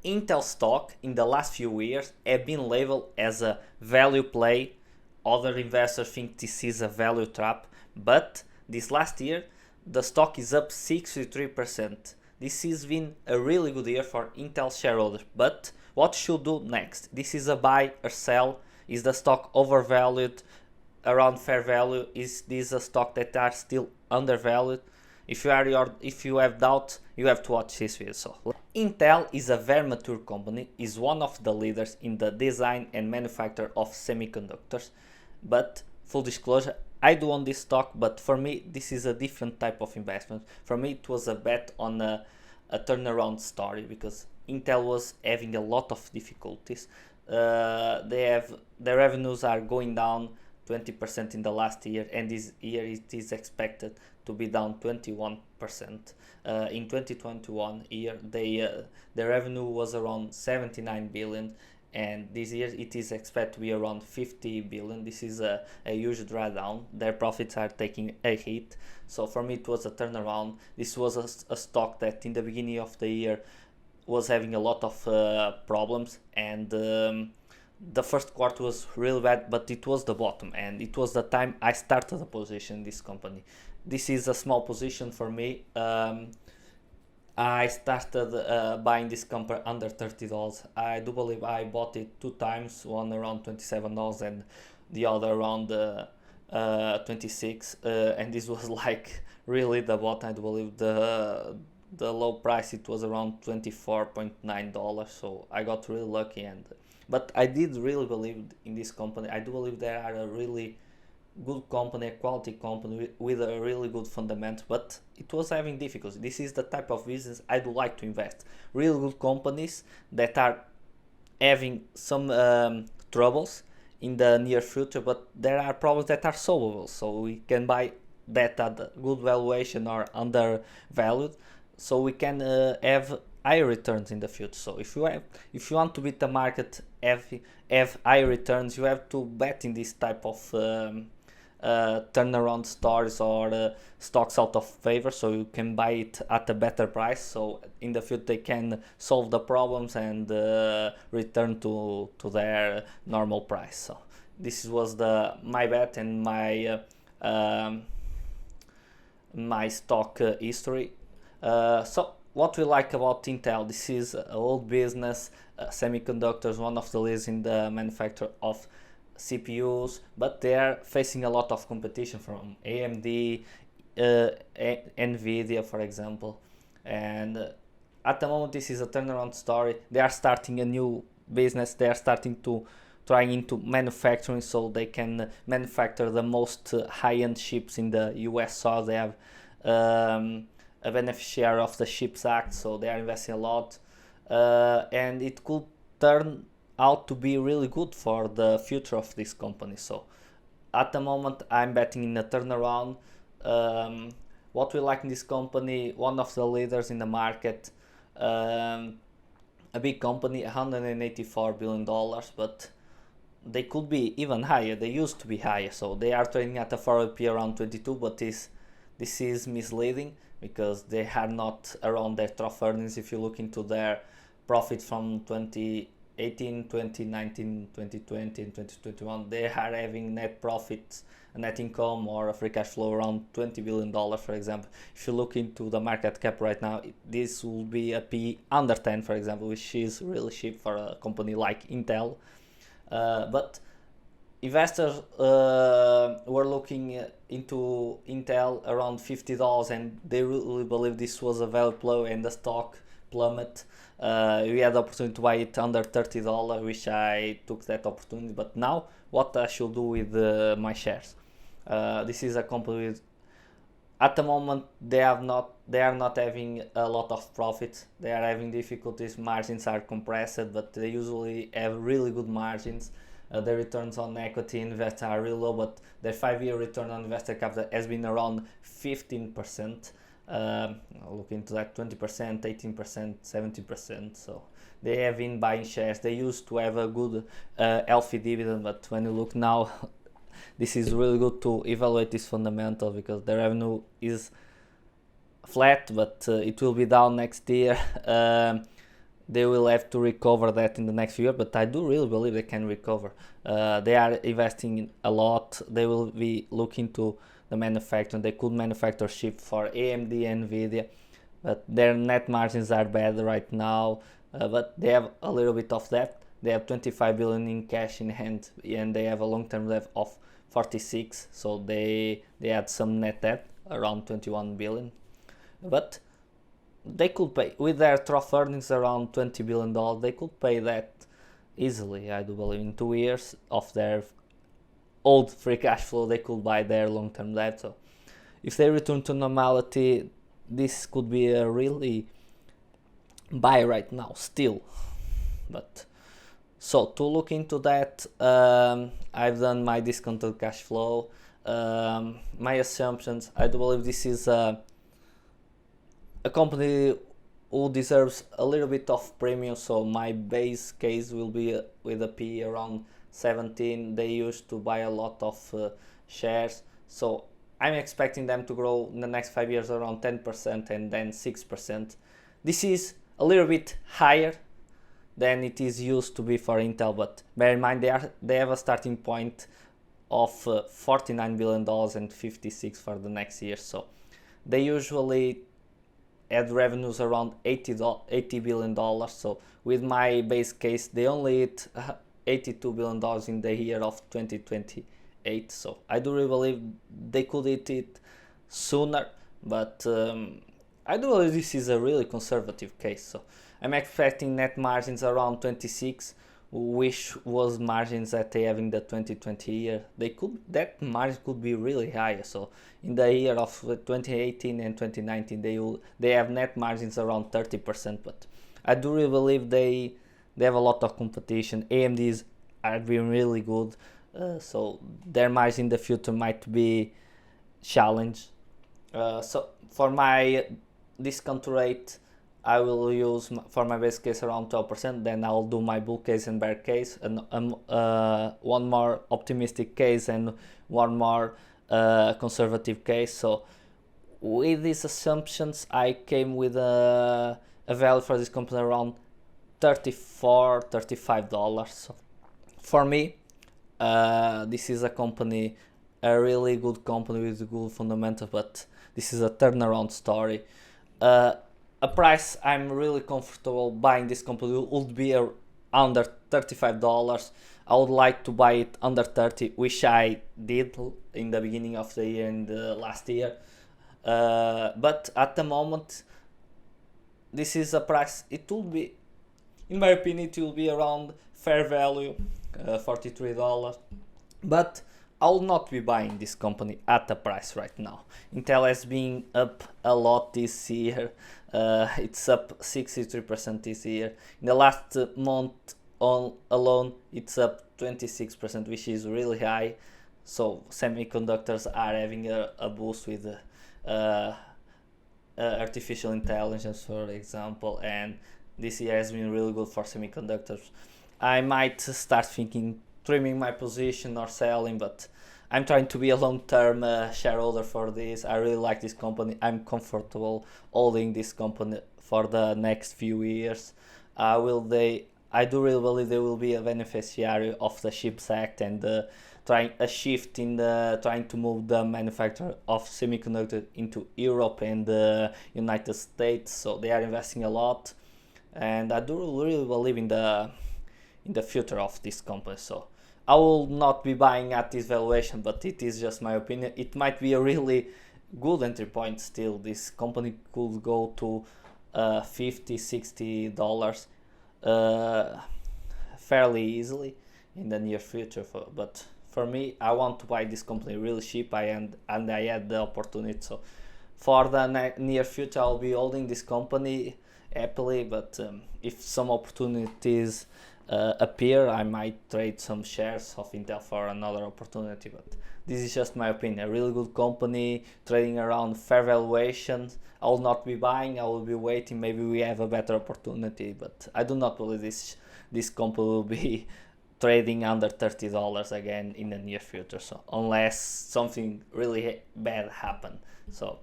Intel stock in the last few years have been labeled as a value play. Other investors think this is a value trap, but this last year the stock is up 63%. This has been a really good year for Intel shareholders, but what should do next? This is a buy or sell? Is the stock overvalued, around fair value? Is this a stock that are still undervalued? If you have doubt, you have to watch this video. So Intel is a very mature company, is one of the leaders in the design and manufacture of semiconductors. But full disclosure, I do own this stock, but for me this is a different type of investment. For me it was a bet on a turnaround story, because Intel was having a lot of difficulties. Their revenues are going down 20% in the last year, and this year it is expected to be down 21%. In 2021 year, the revenue was around 79 billion, and this year it is expected to be around 50 billion. This is a huge drawdown. Their profits are taking a hit. So for me it was a turnaround. This was a stock that in the beginning of the year was having a lot of problems, and the first quarter was really bad, but it was the bottom, and it was the time I started a position in this company. This is a small position for me. I started buying this company under $30. I do believe I bought it two times, one around $27 and the other around 26, and this was like really the bottom. I do believe the low price, it was around $24.9, so I got really lucky. But I did really believe in this company. I do believe they are a really good company, a quality company with a really good fundament, but it was having difficulties. This is the type of business I do like to invest. Really good companies that are having some troubles in the near future, but there are problems that are solvable, so we can buy that at a good valuation or undervalued, so we can have high returns in the future. So if you want to beat the market, have high returns, you have to bet in this type of turnaround stories or stocks out of favor, so you can buy it at a better price, so in the future they can solve the problems and return to their normal price. So this was my bet and my stock history. So what we like about Intel: this is an old business, semiconductors, one of the leaders in the manufacture of CPUs, but they are facing a lot of competition from AMD, Nvidia, for example. And at the moment this is a turnaround story. They are starting a new business. They are starting to trying into manufacturing, so they can manufacture the most high-end chips in the US. So they have a beneficiary of the CHIPS Act, so they are investing a lot, and it could turn out to be really good for the future of this company. So at the moment I'm betting in a turnaround. What we like in this company: one of the leaders in the market, a big company, $184 billion, but they could be even higher. They used to be higher, so they are trading at a forward P around 22, but this is misleading, because they are not around their trough earnings. If you look into their profit from 2018, 2019, 2020 and 2021, they are having net profits, net income or a free cash flow around $20 billion, for example. If you look into the market cap right now, this will be a P under 10, for example, which is really cheap for a company like Intel. But investors were looking into Intel around $50, and they really believe this was a value play, and the stock plummet. We had the opportunity to buy it under $30, which I took that opportunity. But now what I should do with my shares? This is a company with, at the moment they are not having a lot of profits. They are having difficulties. Margins are compressed, but they usually have really good margins. The returns on equity invested are really low, but their 5-year return on invested capital has been around 15%. Look into that: 20%, 18%, 70%. So they have been buying shares. They used to have a good healthy dividend, but when you look now, this is really good to evaluate this fundamental, because the revenue is flat, but it will be down next year. they will have to recover that in the next year, but I do really believe they can recover. They are investing a lot. They will be looking to the manufacturing. They could manufacture chip for AMD and Nvidia, but their net margins are bad right now. But they have a little bit of debt. They have 25 billion in cash in hand, and they have a long-term debt of 46. So they had some net debt around 21 billion, but they could pay with their trough earnings around $20 billion. They could pay that easily. I do believe in 2 years of their old free cash flow, they could buy their long-term debt. So if they return to normality, this could be a really buy right now still. But so to look into that, I've done my discounted cash flow, my assumptions. I do believe this is a company who deserves a little bit of premium, so my base case will be with a P around 17. They used to buy a lot of shares, so I'm expecting them to grow in the next 5 years around 10% and then 6%. This is a little bit higher than it is used to be for Intel, but bear in mind they have a starting point of $49 billion and 56 for the next year. So they usually had revenues around $80 billion. So with my base case, they only hit $82 billion in the year of 2028. So I do really believe they could hit it sooner, but I do believe this is a really conservative case. So I'm expecting net margins around 26, which was margins that they have in the 2020 year. That margin could be really high. So in the year of 2018 and 2019, they have net margins around 30%. But I do really believe they have a lot of competition. AMDs are being really good, so their margin in the future might be challenged. So for my discount rate, I will use for my base case around 12%. Then I'll do my bull case and bear case, and one more optimistic case and one more conservative case. So with these assumptions, I came with a value for this company around $34-$35. So for me, this is a really good company with good fundamentals, but this is a turnaround story. A price I'm really comfortable buying this company would be under $35. I would like to buy it under 30, which I did in the beginning of the year, in the last year. But at the moment, this is a price. It will be, in my opinion, it will be around fair value, $43. But I will not be buying this company at the price right now. Intel has been up a lot this year. It's up 63% this year. In the last month alone, it's up 26%, which is really high. So semiconductors are having a boost with artificial intelligence, for example, and this year has been really good for semiconductors. I might start thinking trimming my position or selling, but I'm trying to be a long-term shareholder for this. I really like this company. I'm comfortable holding this company for the next few years. I do really believe they will be a beneficiary of the CHIPS Act and trying to move the manufacture of semiconductor into Europe and the United States. So they are investing a lot, and I do really believe in the future of this company. So I will not be buying at this valuation, but it is just my opinion. It might be a really good entry point still. This company could go to $50-$60 fairly easily in the near future. But for me, I want to buy this company really cheap, and I had the opportunity. So for the near future, I'll be holding this company happily, but if some opportunities appear, I might trade some shares of Intel for another opportunity. But this is just my opinion. A really good company trading around fair valuations. I will not be buying. I will be waiting. Maybe we have a better opportunity, but I do not believe this company will be trading under $30 again in the near future. So unless something really bad happen. So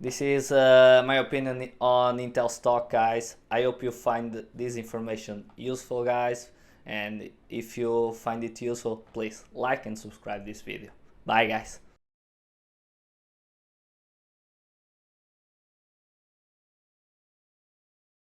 This is my opinion on Intel stock, guys. I hope you find this information useful, guys. And if you find it useful, please like and subscribe this video. Bye, guys.